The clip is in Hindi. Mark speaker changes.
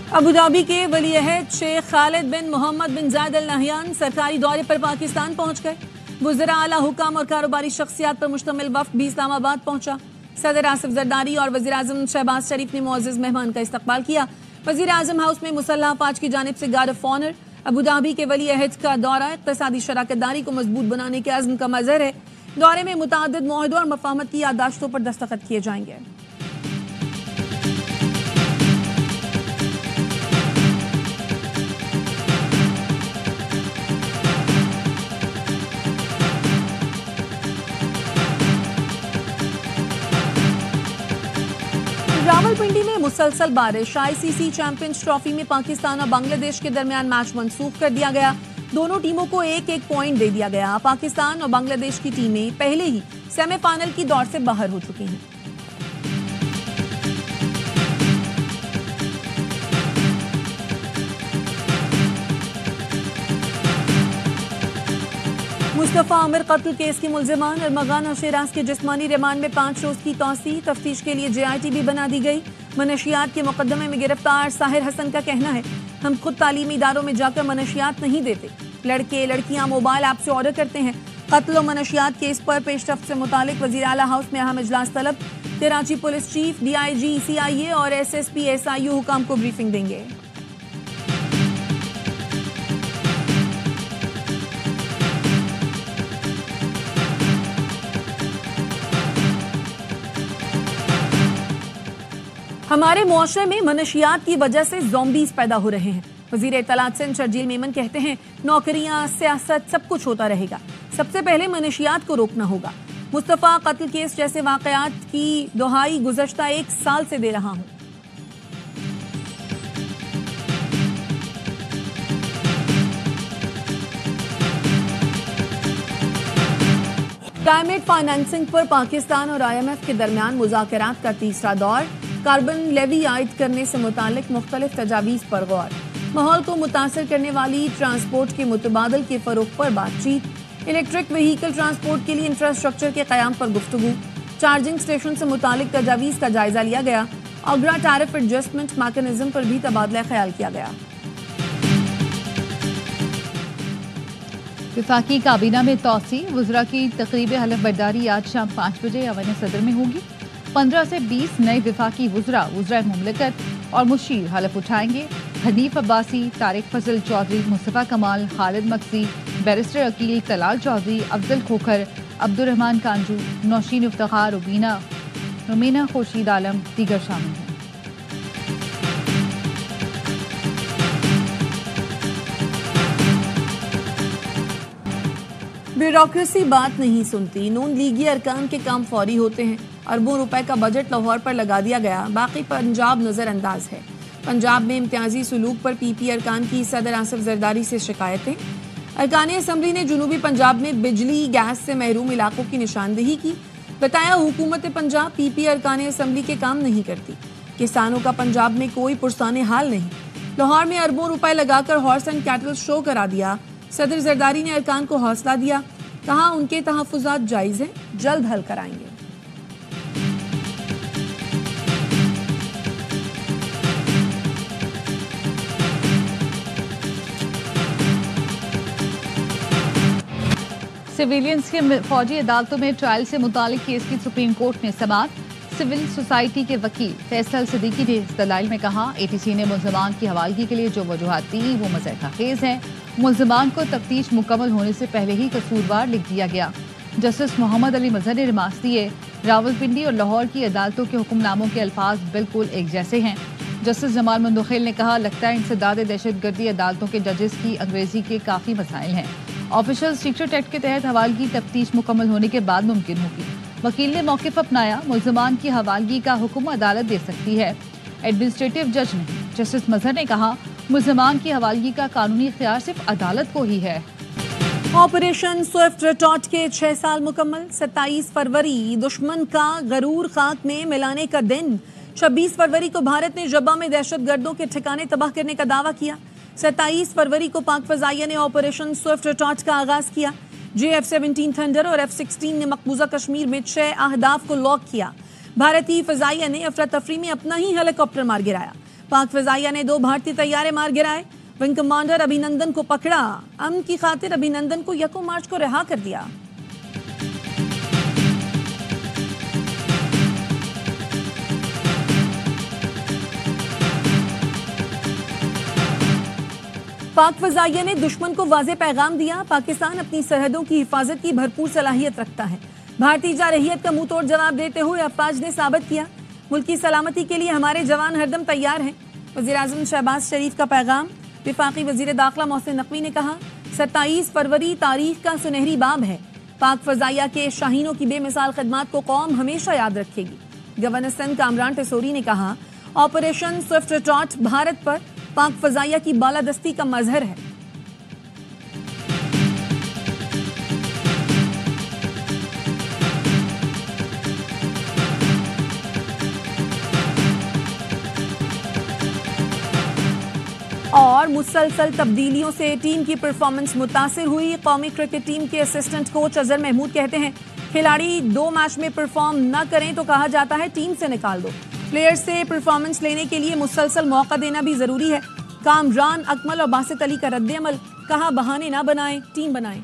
Speaker 1: अबूधाबी के वली अहद शेख खालिद बिन मोहम्मद बिन जायद अल नहयान सरकारी दौरे पर पाकिस्तान पहुंच गए। वज़ीर आला हुकाम और कारोबारी शख्सियात पर मुश्तमिल वफ्द भी इस्लामाबाद पहुंचा। सदर आसिफ जरदारी और वज़ीर आज़म शहबाज शरीफ ने मुअज़्ज़ज़ मेहमान का इस्तकबाल किया। वज़ीर आज़म हाउस में मुसल्लह अफवाज की जानिब से गार्ड ऑफ ऑनर। अबूधाबी के वली अहद का दौरा इक़्तिसादी शराकतदारी को मजबूत बनाने के अज़्म का मज़हर है। दौरे में मुतअद्दिद मुआहदों और मफ़ाहमत की याददाश्तों पर दस्तखत किए जाएंगे। रावलपिंडी में मुसलसल बारिश। आईसीसी चैंपियंस ट्रॉफी में पाकिस्तान और बांग्लादेश के दरमियान मैच मनसूख कर दिया गया। दोनों टीमों को एक एक पॉइंट दे दिया गया। पाकिस्तान और बांग्लादेश की टीमें पहले ही सेमीफाइनल की दौड़ से बाहर हो चुकी हैं। मुस्तफा आमिर कत्ल केस के मुल्जिमान अरमगान और शेराज के जिस्मानी रिमांड में 5 रोज की तौसीह। तफ्तीश के लिए JIT भी बना दी गई। मनशियात के मुकदमे में गिरफ्तार साहिर हसन का कहना है, हम खुद तालीमी इदारों में जाकर मनशियात नहीं देते। लड़के लड़कियां मोबाइल ऐप से ऑर्डर करते हैं। कत्ल और मनशियात केस पर पेशरफ्त से मुतालिक वज़ीर आला हाउस में अहम इजलास तलब। Karachi police chief, DIG, CIA और SSP SIU हुकाम को ब्रीफिंग देंगे। हमारे मुआशरे में मनशियात की वजह से ज़ॉम्बीज़ पैदा हो रहे हैं। वज़ीर इत्तलात सिंध शर्जील मेमन कहते हैं, नौकरियां, सियासत सब कुछ होता रहेगा, सबसे पहले मनशियात को रोकना होगा। मुस्तफा कत्ल केस जैसे वाक़यात की दोहाई गुज़श्ता 1 साल से दे रहा हूं। क्लाइमेट फाइनेंसिंग पर पाकिस्तान और IMF के दरमियान मुज़ाकरात का तीसरा दौर। कार्बन लेवी आयद करने से मुतालिक मुख्तलिफ तजावीज़ पर गौर। माहौल को मुतासर करने वाली ट्रांसपोर्ट के मुतबादल के फ़रोग़ पर बातचीत। इलेक्ट्रिक व्हीकल ट्रांसपोर्ट के लिए इंफ्रास्ट्रक्चर के क़याम पर गुफ्तगू। चार्जिंग स्टेशन से मुतालिक तजावीज़ का जायज़ा लिया गया। अगरा टैरिफ एडजस्टमेंट मैकेनिज्म पर भी तबादला ख्याल किया गया।
Speaker 2: वफाकी काबीना में तौसी। वज़रा की तक़रीब हलफ बर्दारी आज शाम 5 बजे अवन सदर में होगी। 15 से 20 नए वफाकी वज़रा मुमलिकत और मुशीर हलफ उठाएंगे। हनीफ अब्बासी, तारिक फजल चौधरी, मुस्तफ़ा कमाल, खालिद मकसी, बैरिस्टर अकील, तलाल चौधरी, अफजल खोखर, अब्दुर्रहमान कांजू, नौशीन इफ्तिखार, रुमीना खुर्शीद आलम दीगर शामिल हैं।
Speaker 1: ब्यूरोक्रेसी बात नहीं सुनती। नून लीगी अरकान के काम फौरी होते हैं। अरबों रुपए का बजट लाहौर पर लगा दिया गया, बाकी पंजाब नज़रअंदाज है। पंजाब में इम्तियाजी सलूक पर PP अरकान की सदर आसिफ जरदारी से शिकायतें। अरकान असम्बली ने जुनूबी पंजाब में बिजली गैस से महरूम इलाकों की निशानदेही की। बताया, हुकूमत पंजाब PP अरकान असम्बली के काम नहीं करती। किसानों का पंजाब में कोई पुरसाने हाल नहीं। लाहौर में अरबों रुपए लगाकर हॉर्स एंड कैटल शो करा दिया। सदर जरदारी ने अरकान को हौसला दिया, कहा उनके तहफ़्फ़ुज़ात जायज़ हैं, जल्द हल कराएंगे।
Speaker 2: सिविलियंस के फौजी अदालतों में ट्रायल से मुतालिक केस की सुप्रीम कोर्ट ने समाअत। सिविल सोसाइटी के वकील फैसल सिद्दीकी ने इस दलाइल में कहा, ATC ने मुल्ज़िमान की हवालगी के लिए जो वजूहात दी वो मज़र खेज़ हैं। मुल्ज़िमान को तफ्तीश मुकम्मल होने से पहले ही कसूरवार लिख दिया गया। जस्टिस मोहम्मद अली मजहर ने रिमार्क्स दिए, रावलपिंडी और लाहौर की अदालतों के हुक्मनामों के अल्फाज बिल्कुल एक जैसे हैं। जस्टिस जमाल मंदोखेल ने कहा, लगता है इंसदाद दहशतगर्दी अदालतों के जजेस की अंग्रेजी के काफ़ी मसाइल हैं। ऑफिशियल सीक्रेट एक्ट के तहत हवालगी तफ्तीश मुकम्मल होने के बाद मुमकिन होगी। वकील ने मौक़िफ़ अपनाया, मुल्ज़िमान की हवालगी का हुक्म अदालत दे सकती है, एडमिनिस्ट्रेटिव जज नहीं। जस्टिस मजहर ने कहा, मुल्ज़िमान की हवालगी का कानूनी इख्तियार सिर्फ अदालत को ही है।
Speaker 1: ऑपरेशन स्विफ्ट रिटॉर्ट के 6 साल मुकम्मल। 27 फरवरी दुश्मन का गरूर खाक में मिलाने का दिन। 26 फरवरी को भारत ने जब्बा में दहशतगर्दों के ठिकाने तबाह करने का दावा किया। 27 फरवरी को पाक फजाइया ने ऑपरेशन स्विफ्ट रिटॉर्ट का आगाज किया। JF-17 थंडर और F-16 ने मकबूजा कश्मीर में 6 अहदाफ को लॉक किया। भारतीय फजाइया ने अफरा तफरी में अपना ही हेलीकॉप्टर मार गिराया। पाक फिजाइया ने 2 भारतीय तैयारे मार गिराए। विंग कमांडर अभिनंदन को पकड़ा। अमन की खातिर अभिनंदन को 1 मार्च को रिहा कर दिया। पाक फजाइया ने दुश्मन को वाज़े पैगाम दिया। पाकिस्तान अपनी सरहदों की हिफाजत की भरपूर सलाहियत रखता है। भारतीय जारहियत का मुंह तोड़ जवाब देते हुए अफवाज ने साबित किया, मुल्क की सलामती के लिए हमारे जवान हरदम तैयार हैं। वज़ीर-ए-आज़म शहबाज शरीफ का पैगाम। विफाकी वज़ीर दाखिला मोहसिन नकवी ने कहा, 27 फरवरी तारीख का सुनहरी बाब है। पाक फजाइया के शाहीनों की बेमिसाल खिदमत को कौम हमेशा याद रखेगी। गवर्नर सिंध कामरान टेसोरी ने कहा, ऑपरेशन स्विफ्ट रिटॉर्ट भारत पर पाक फजाइया की बालादस्ती का मजहर है। और मुसलसल तब्दीलियों से टीम की परफॉर्मेंस मुतासिर हुई। कौमी क्रिकेट टीम के असिस्टेंट कोच अजहर महमूद कहते हैं, खिलाड़ी 2 मैच में परफॉर्म न करें तो कहा जाता है टीम से निकाल दो। प्लेयर्स से परफॉर्मेंस लेने के लिए मुसलसल मौका देना भी जरूरी है। कामरान, अकमल और बासित अली का रद्द-ए-अमल, कहा बहाने ना बनाएं, टीम बनाएं।